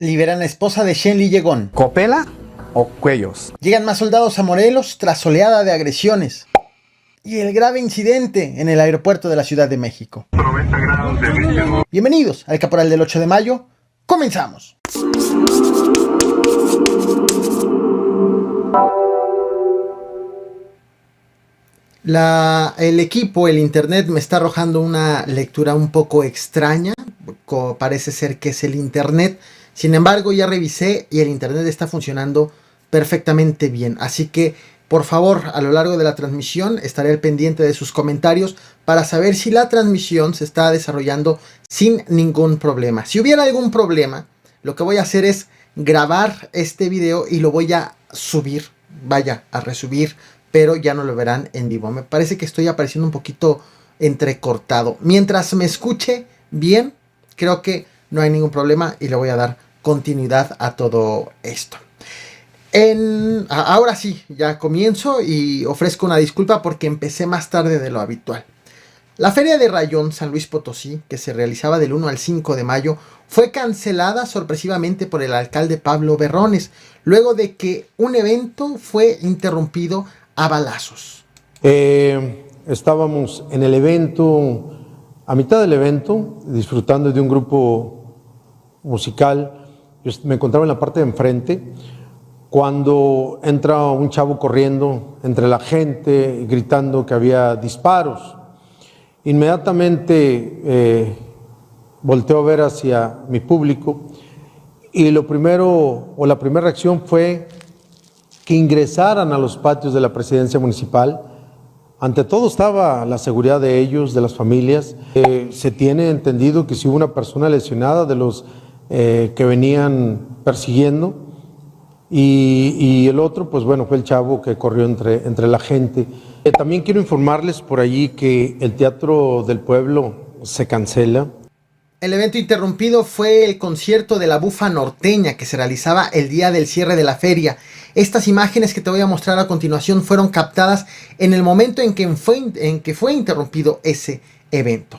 Liberan a esposa de Shenli Yegon. ¿Copela o Cuellos? Llegan más soldados a Morelos tras oleada de agresiones. Y el grave incidente en el aeropuerto de la Ciudad de México. 90 grados de ritmo. Bienvenidos al Caporal del 8 de mayo. ¡Comenzamos! El equipo, el internet, me está arrojando una lectura un poco extraña. Parece ser que es el internet. Sin embargo, ya revisé y el internet está funcionando perfectamente bien. Así que, por favor, a lo largo de la transmisión estaré al pendiente de sus comentarios para saber si la transmisión se está desarrollando sin ningún problema. Si hubiera algún problema, lo que voy a hacer es grabar este video y lo voy a subir. Vaya, a resubir, pero ya no lo verán en vivo. Me parece que estoy apareciendo un poquito entrecortado. Mientras me escuche bien, creo que no hay ningún problema y le voy a dar continuidad a todo esto. Ahora sí, ya comienzo y ofrezco una disculpa porque empecé más tarde de lo habitual. La Feria de Rayón San Luis Potosí, que se realizaba del 1 al 5 de mayo, fue cancelada sorpresivamente por el alcalde Pablo Berrones, luego de que un evento fue interrumpido a balazos. Estábamos en el evento, a mitad del evento, disfrutando de un grupo musical. Yo me encontraba en la parte de enfrente cuando entra un chavo corriendo entre la gente gritando que había disparos. Inmediatamente volteo a ver hacia mi público y la primera reacción fue que ingresaran a los patios de la presidencia municipal. Ante todo estaba la seguridad de ellos, de las familias. Se tiene entendido que si hubo una persona lesionada de los que venían persiguiendo y el otro, pues bueno, fue el chavo que corrió entre la gente. También quiero informarles por allí que el Teatro del Pueblo se cancela. El evento interrumpido fue el concierto de la Bufa Norteña que se realizaba el día del cierre de la feria. Estas imágenes que te voy a mostrar a continuación fueron captadas en el momento en que fue interrumpido ese evento.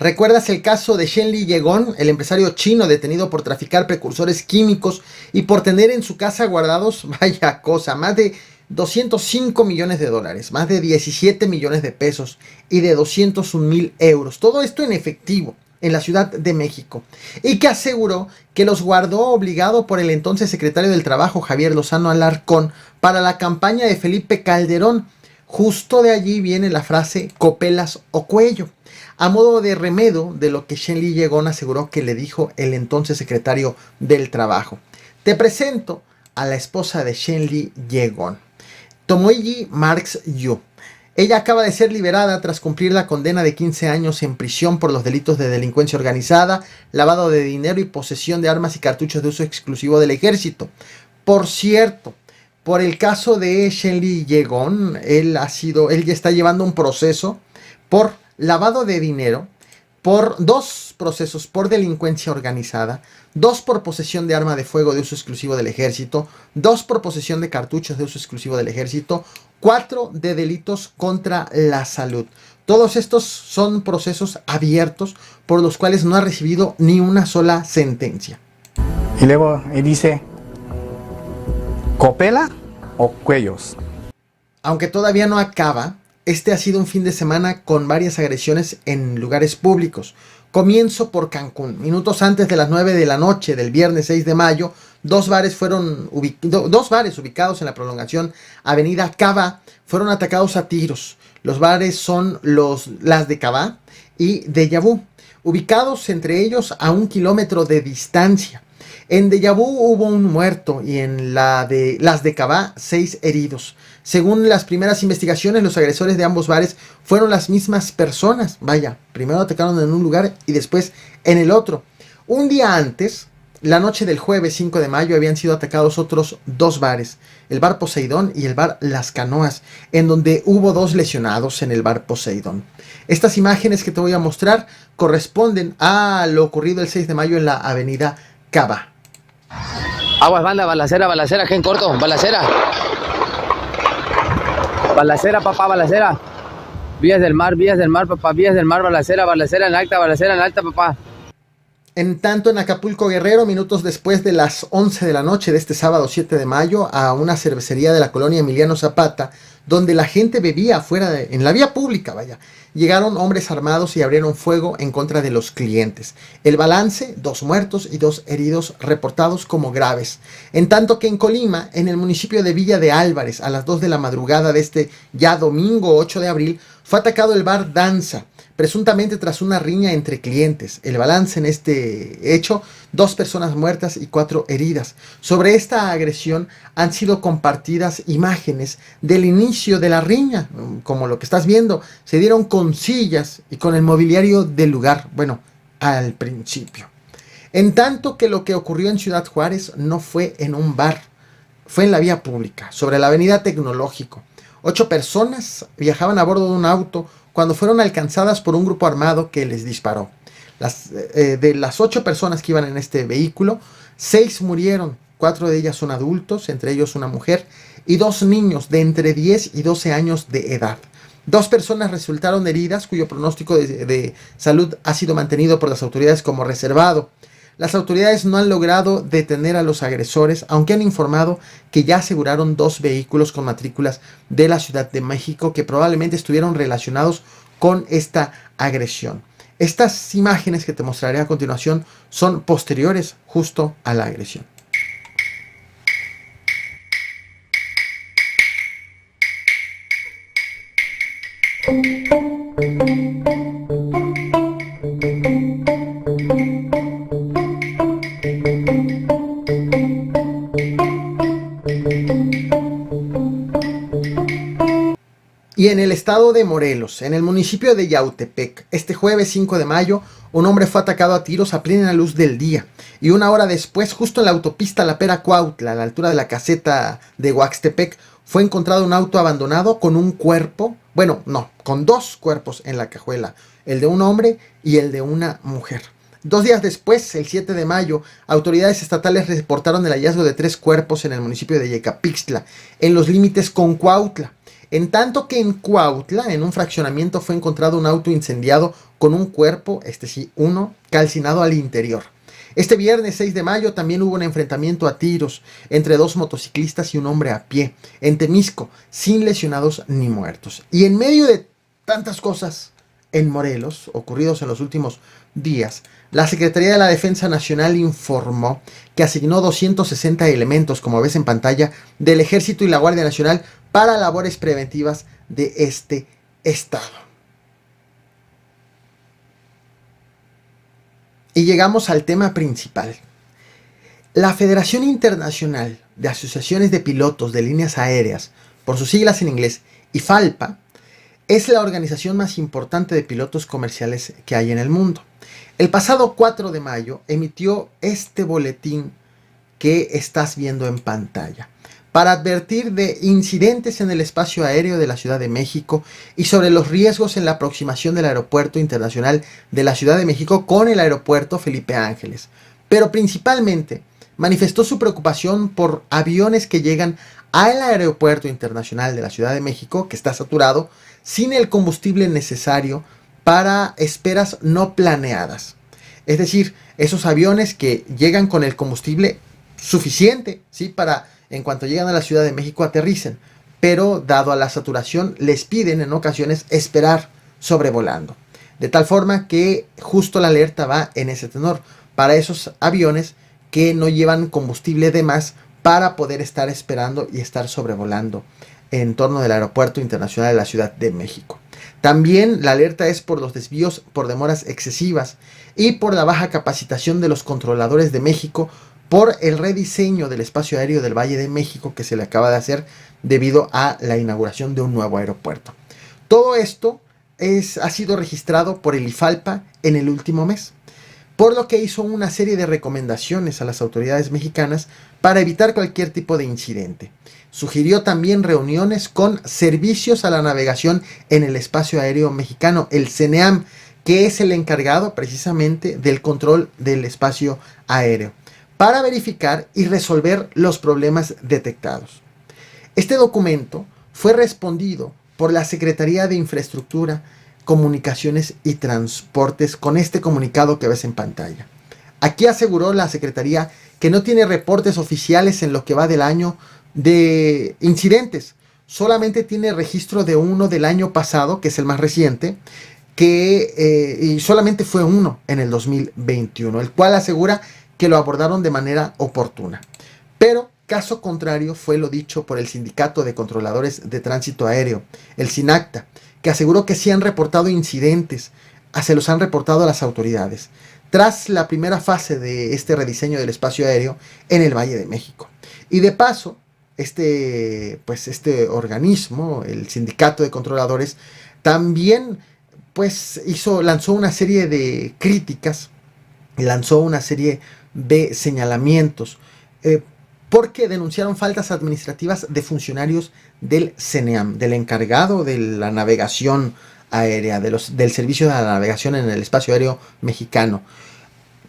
¿Recuerdas el caso de Shenli Yegon, el empresario chino detenido por traficar precursores químicos y por tener en su casa guardados, vaya cosa, más de 205 millones de dólares, más de 17 millones de pesos y de 201,000 euros? Todo esto en efectivo en la Ciudad de México, y que aseguró que los guardó obligado por el entonces secretario del Trabajo, Javier Lozano Alarcón, para la campaña de Felipe Calderón. Justo de allí viene la frase copelas o cuello, a modo de remedio de lo que Shenli Yegon aseguró que le dijo el entonces secretario del Trabajo. Te presento a la esposa de Shenli Yegon, Tomohiji Marx Yu. Ella acaba de ser liberada tras cumplir la condena de 15 años en prisión por los delitos de delincuencia organizada, lavado de dinero y posesión de armas y cartuchos de uso exclusivo del ejército. Por cierto, por el caso de Shenli Yegon, él ya está llevando un proceso por lavado de dinero, por 2 procesos por delincuencia organizada, 2 por posesión de arma de fuego de uso exclusivo del ejército, 2 por posesión de cartuchos de uso exclusivo del ejército, 4 de delitos contra la salud. Todos estos son procesos abiertos por los cuales no ha recibido ni una sola sentencia. Y luego dice, ¿copela o Cuellos? Aunque todavía no acaba, este ha sido un fin de semana con varias agresiones en lugares públicos. Comienzo por Cancún. Minutos antes de las 9 de la noche del viernes 6 de mayo, dos bares ubicados en la prolongación Avenida Cava fueron atacados a tiros. Los bares son Las de Cava y Deja Vu, ubicados entre ellos a 1 kilómetro de distancia. En Deja Vu hubo un muerto y en Las de Cava 6 heridos. Según las primeras investigaciones, los agresores de ambos bares fueron las mismas personas. Vaya, primero atacaron en un lugar y después en el otro. Un día antes, la noche del jueves 5 de mayo, habían sido atacados otros 2 bares, el bar Poseidón y el bar Las Canoas, en donde hubo 2 lesionados en el bar Poseidón. Estas imágenes que te voy a mostrar corresponden a lo ocurrido el 6 de mayo en la avenida Cava. Aguas, banda, balacera, balacera, aquí en corto, balacera. Balacera, papá, balacera. Vías del mar, papá, vías del mar, balacera, balacera en alta, papá. En tanto, en Acapulco, Guerrero, minutos después de las 11 de la noche de este sábado 7 de mayo, a una cervecería de la colonia Emiliano Zapata, donde la gente bebía afuera, en la vía pública, vaya, llegaron hombres armados y abrieron fuego en contra de los clientes. El balance, 2 muertos y 2 heridos reportados como graves. En tanto que en Colima, en el municipio de Villa de Álvarez, a las 2 de la madrugada de este ya domingo 8 de abril, fue atacado el bar Danza, presuntamente tras una riña entre clientes. El balance en este hecho, 2 personas muertas y 4 heridas. Sobre esta agresión han sido compartidas imágenes del inicio de la riña, como lo que estás viendo. Se dieron con sillas y con el mobiliario del lugar, bueno, al principio. En tanto que lo que ocurrió en Ciudad Juárez no fue en un bar, fue en la vía pública, sobre la avenida Tecnológico. 8 personas viajaban a bordo de un auto cuando fueron alcanzadas por un grupo armado que les disparó. De las 8 personas que iban en este vehículo, 6 murieron, 4 de ellas son adultos, entre ellos una mujer, y 2 niños de entre 10 y 12 años de edad. 2 personas resultaron heridas, cuyo pronóstico de salud ha sido mantenido por las autoridades como reservado. Las autoridades no han logrado detener a los agresores, aunque han informado que ya aseguraron 2 vehículos con matrículas de la Ciudad de México que probablemente estuvieron relacionados con esta agresión. Estas imágenes que te mostraré a continuación son posteriores justo a la agresión. Y en el estado de Morelos, en el municipio de Yautepec, este jueves 5 de mayo, un hombre fue atacado a tiros a plena luz del día. Y una hora después, justo en la autopista La Pera-Cuautla, a la altura de la caseta de Huaxtepec, fue encontrado un auto abandonado con un cuerpo, con 2 cuerpos en la cajuela, el de un hombre y el de una mujer. 2 días después, el 7 de mayo, autoridades estatales reportaron el hallazgo de 3 cuerpos en el municipio de Yecapixtla, en los límites con Cuautla. En tanto que en Cuautla, en un fraccionamiento, fue encontrado un auto incendiado con un cuerpo, uno, calcinado al interior. Este viernes 6 de mayo también hubo un enfrentamiento a tiros entre 2 motociclistas y un hombre a pie, en Temisco, sin lesionados ni muertos. Y en medio de tantas cosas en Morelos, ocurridos en los últimos días, la Secretaría de la Defensa Nacional informó que asignó 260 elementos, como ves en pantalla, del Ejército y la Guardia Nacional para labores preventivas de este estado. Y llegamos al tema principal. La Federación Internacional de Asociaciones de Pilotos de Líneas Aéreas, por sus siglas en inglés, IFALPA, es la organización más importante de pilotos comerciales que hay en el mundo. El pasado 4 de mayo emitió este boletín que estás viendo en pantalla, para advertir de incidentes en el espacio aéreo de la Ciudad de México y sobre los riesgos en la aproximación del Aeropuerto Internacional de la Ciudad de México con el Aeropuerto Felipe Ángeles. Pero principalmente manifestó su preocupación por aviones que llegan al Aeropuerto Internacional de la Ciudad de México, que está saturado, sin el combustible necesario para esperas no planeadas. Es decir, esos aviones que llegan con el combustible suficiente, ¿sí?, para en cuanto llegan a la Ciudad de México aterricen, pero dado a la saturación les piden en ocasiones esperar sobrevolando. De tal forma que justo la alerta va en ese tenor, para esos aviones que no llevan combustible de más para poder estar esperando y estar sobrevolando en torno del Aeropuerto Internacional de la Ciudad de México. También la alerta es por los desvíos por demoras excesivas y por la baja capacitación de los controladores de México por el rediseño del espacio aéreo del Valle de México que se le acaba de hacer debido a la inauguración de un nuevo aeropuerto. Todo esto ha sido registrado por el IFALPA en el último mes. por lo que hizo una serie de recomendaciones a las autoridades mexicanas para evitar cualquier tipo de incidente. Sugirió también reuniones con Servicios a la Navegación en el Espacio Aéreo Mexicano, el CENEAM, que es el encargado precisamente del control del espacio aéreo, para verificar y resolver los problemas detectados. Este documento fue respondido por la Secretaría de Infraestructura, Comunicaciones y Transportes con este comunicado que ves en pantalla. Aquí aseguró la Secretaría que no tiene reportes oficiales en lo que va del año de incidentes. Solamente tiene registro de uno del año pasado, que es el más reciente, y solamente fue uno en el 2021, el cual asegura que lo abordaron de manera oportuna. Pero caso contrario fue lo dicho por el Sindicato de Controladores de Tránsito Aéreo, el SINACTA, que aseguró que sí han reportado incidentes, se los han reportado a las autoridades, tras la primera fase de este rediseño del espacio aéreo en el Valle de México. Y de paso, este organismo, el Sindicato de Controladores, también lanzó una serie de críticas, lanzó una serie de señalamientos, porque denunciaron faltas administrativas de funcionarios del CENEAM, del encargado de la navegación aérea, del servicio de la navegación en el espacio aéreo mexicano,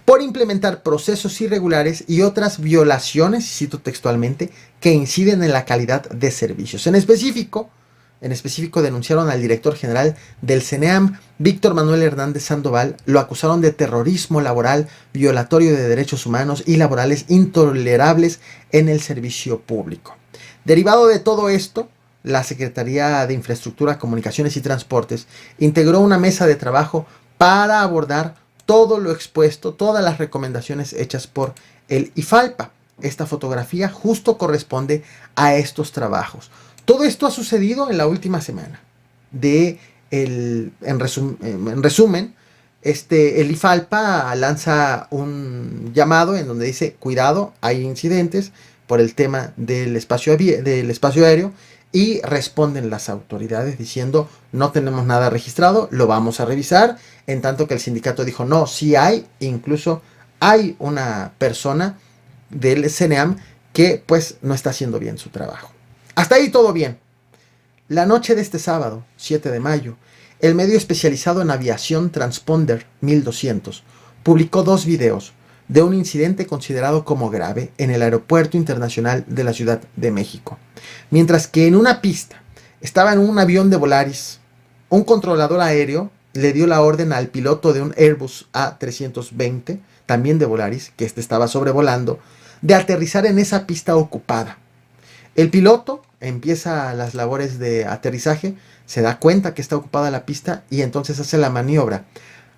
por implementar procesos irregulares y otras violaciones, cito textualmente, que inciden en la calidad de servicios. En específico denunciaron al director general del CENEAM, Víctor Manuel Hernández Sandoval, lo acusaron de terrorismo laboral, violatorio de derechos humanos y laborales intolerables en el servicio público. Derivado de todo esto, la Secretaría de Infraestructura, Comunicaciones y Transportes integró una mesa de trabajo para abordar todo lo expuesto, todas las recomendaciones hechas por el IFALPA. Esta fotografía justo corresponde a estos trabajos. Todo esto ha sucedido en la última semana. En resumen, el IFALPA lanza un llamado en donde dice: cuidado, hay incidentes por el tema del espacio aéreo, y responden las autoridades diciendo: no tenemos nada registrado, lo vamos a revisar, en tanto que el sindicato dijo: no, sí hay, incluso hay una persona del CENEAM que no está haciendo bien su trabajo. Hasta ahí todo bien. La noche de este sábado, 7 de mayo, el medio especializado en aviación Transponder 1200 publicó 2 videos de un incidente considerado como grave en el Aeropuerto Internacional de la Ciudad de México. Mientras que en una pista estaba en un avión de Volaris, un controlador aéreo le dio la orden al piloto de un Airbus A320, también de Volaris, que estaba sobrevolando, de aterrizar en esa pista ocupada. El piloto empieza las labores de aterrizaje, se da cuenta que está ocupada la pista y entonces hace la maniobra,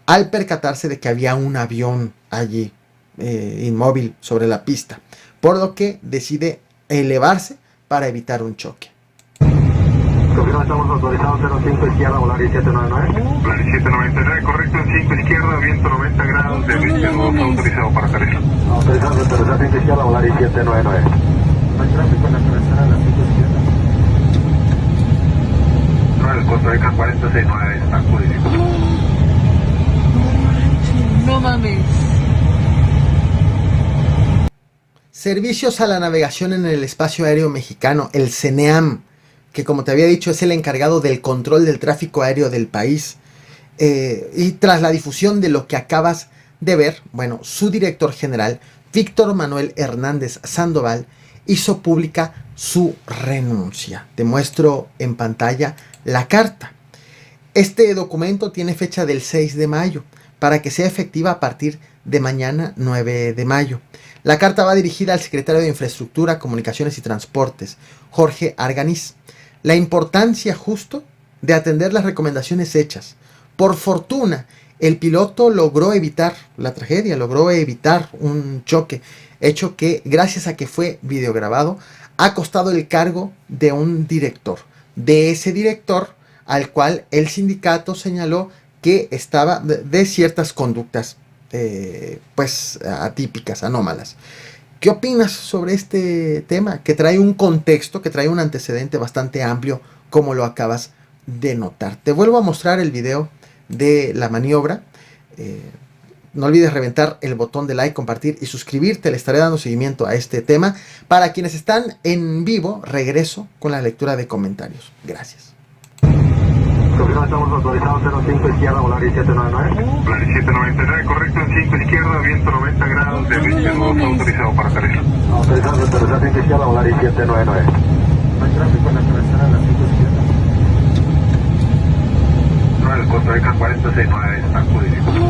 al percatarse de que había un avión allí, inmóvil sobre la pista, por lo que decide elevarse para evitar un choque. Confirma, estamos autorizados 05 izquierda, Volaris 799. Volaris 799, correcto, en 5 izquierda, viento 90 grados, de 22, autorizado para aterrizar. Autorizado para aterrizar 5 izquierda, Volaris 799. Hay tráfico en la carretera a las 5 izquierda. No, el costo de K469 está codificado. No mames. Servicios a la Navegación en el Espacio Aéreo Mexicano, el CENEAM, que como te había dicho es el encargado del control del tráfico aéreo del país, y tras la difusión de lo que acabas de ver, su director general, Víctor Manuel Hernández Sandoval, hizo pública su renuncia. Te muestro en pantalla la carta. Este documento tiene fecha del 6 de mayo, para que sea efectiva a partir de mañana 9 de mayo. La carta va dirigida al secretario de Infraestructura, Comunicaciones y Transportes, Jorge Arganiz. La importancia justo de atender las recomendaciones hechas. Por fortuna, el piloto logró evitar la tragedia, logró evitar un choque, hecho que, gracias a que fue videograbado, ha costado el cargo de un director. De ese director al cual el sindicato señaló que estaba de ciertas conductas atípicas, anómalas. ¿Qué opinas sobre este tema? Que trae un contexto, que trae un antecedente bastante amplio, como lo acabas de notar. Te vuelvo a mostrar el video de la maniobra No olvides reventar el botón de like, compartir y suscribirte. Le estaré dando seguimiento a este tema. Para quienes están en vivo, regreso con la lectura de comentarios. Gracias. Confirma, estamos autorizados 05 izquierda, volar 1799. Volar 1799, correcto en 5 izquierda, viento 90 grados, de 22 autorizado para aterrizar. Autorizado, aterrizar 5 izquierda, volar 1799. No hay tráfico en la cabecera de la 5 izquierda. No, el Costa Rica 469 está código.